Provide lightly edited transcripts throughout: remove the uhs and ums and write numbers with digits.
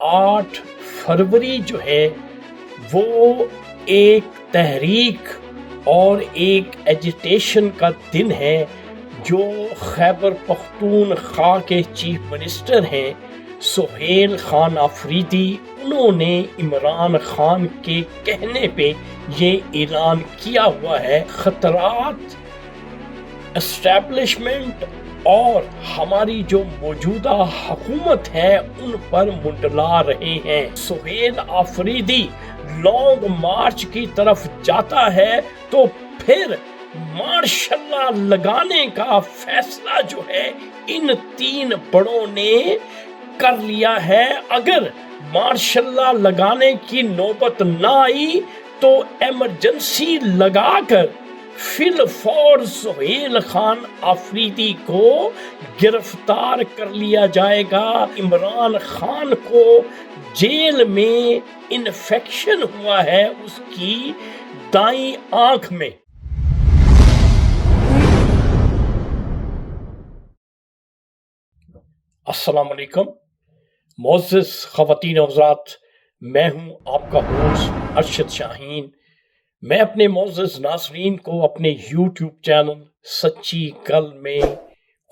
8 فروری جو ہے وہ ایک تحریک اور ایک ایجیٹیشن کا دن ہے جو خیبر پختونخوا کے چیف منسٹر ہیں سہیل خان آفریدی، انہوں نے عمران خان کے کہنے پہ یہ اعلان کیا ہوا ہے۔ خطرات اسٹیبلشمنٹ اور ہماری جو موجودہ حکومت ہے ان پر منڈلا رہے ہیں۔ سہیل آفریدی لانگ مارچ کی طرف جاتا ہے تو پھر مارشل لا لگانے کا فیصلہ جو ہے ان 3 بڑوں نے کر لیا ہے۔ اگر مارشل لا لگانے کی نوبت نہ آئی تو ایمرجنسی لگا کر فی الفور سہیل خان آفریدی کو گرفتار کر لیا جائے گا۔ عمران خان کو جیل میں انفیکشن ہوا ہے اس کی دائیں آنکھ میں۔ السلام علیکم معزز خواتین و حضرات، میں ہوں آپ کا ہوسٹ ارشد شاہین۔ میں اپنے معزز ناظرین کو اپنے یوٹیوب چینل سچی گل میں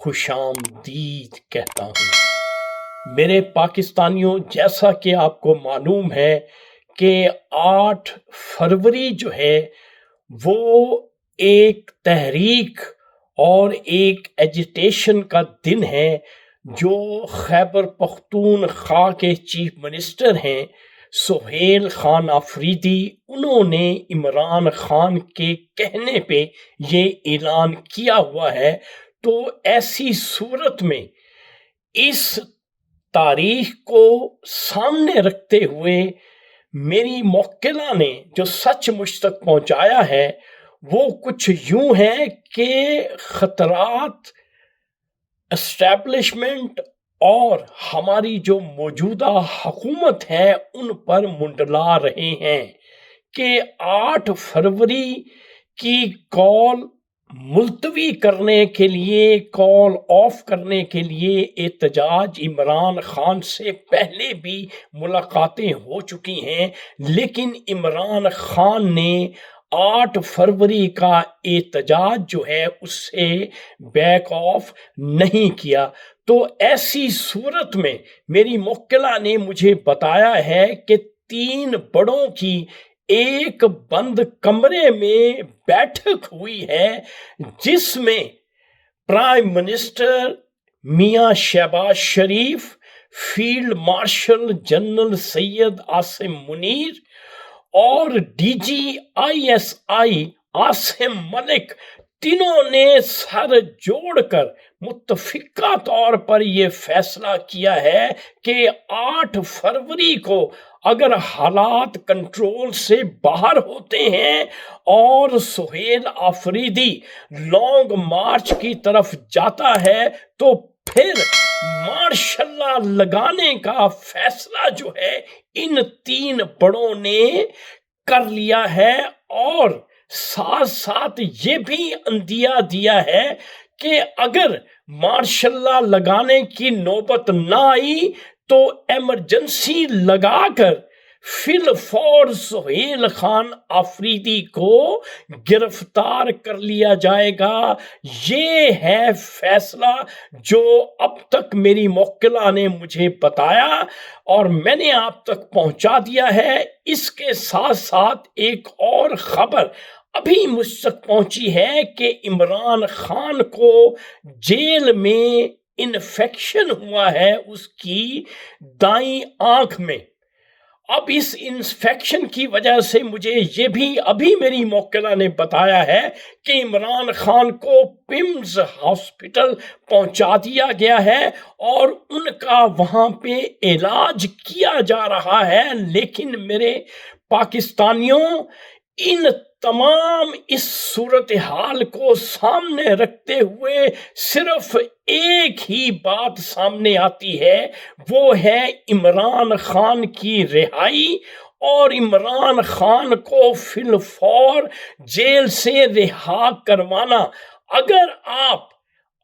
خوش آمدید کہتا ہوں۔ میرے پاکستانیوں، جیسا کہ آپ کو معلوم ہے کہ 8 فروری جو ہے وہ ایک تحریک اور ایک ایجیٹیشن کا دن ہے جو خیبر پختونخوا کے چیف منسٹر ہیں سہیل خان آفریدی، انہوں نے عمران خان کے کہنے پہ یہ اعلان کیا ہوا ہے۔ تو ایسی صورت میں اس تاریخ کو سامنے رکھتے ہوئے میری موکلہ نے جو سچ مجھ تک پہنچایا ہے وہ کچھ یوں ہے کہ خطرات اسٹیبلشمنٹ اور ہماری جو موجودہ حکومت ہے ان پر منڈلا رہے ہیں کہ 8 فروری کی کال ملتوی کرنے کے لیے، کال آف کرنے کے لیے احتجاج عمران خان سے پہلے بھی ملاقاتیں ہو چکی ہیں، لیکن عمران خان نے 8 فروری کا احتجاج جو ہے اس سے بیک آف نہیں کیا۔ تو ایسی صورت میں میری موکلہ نے مجھے بتایا ہے کہ 3 بڑوں کی ایک بند کمرے میں بیٹھک ہوئی ہے جس میں prime minister Mian Shehbaz Sharif, field marshal general Syed Asim Munir اور D G I S I Asim Malik, تینوں نے سر جوڑ کر متفقہ طور پر یہ فیصلہ کیا ہے کہ 8 فروری کو اگر حالات کنٹرول سے باہر ہوتے ہیں اور سہیل آفریدی لانگ مارچ کی طرف جاتا ہے تو پھر مارشل لا لگانے کا فیصلہ جو ہے ان 3 بڑوں نے کر لیا ہے، اور ساتھ ساتھ یہ بھی اندیہ دیا ہے کہ اگر مارشل لا لگانے کی نوبت نہ آئی تو ایمرجنسی لگا کر فی الفور سہیل خان آفریدی کو گرفتار کر لیا جائے گا۔ یہ ہے فیصلہ جو اب تک میری موکلہ نے مجھے بتایا اور میں نے آپ تک پہنچا دیا ہے۔ اس کے ساتھ ساتھ ایک اور خبر ابھی مجھ تک پہنچی ہے کہ عمران خان کو جیل میں انفیکشن ہوا ہے اس کی دائیں آنکھ میں۔ اب اس انفیکشن کی وجہ سے مجھے یہ بھی ابھی میری موکلہ نے بتایا ہے کہ عمران خان کو پمز ہاسپٹل پہنچا دیا گیا ہے اور ان کا وہاں پہ علاج کیا جا رہا ہے۔ لیکن میرے پاکستانیوں، ان تمام اس صورتحال کو سامنے رکھتے ہوئے صرف ایک ہی بات سامنے آتی ہے، وہ ہے عمران خان کی رہائی اور عمران خان کو فی الفور جیل سے رہا کروانا۔ اگر آپ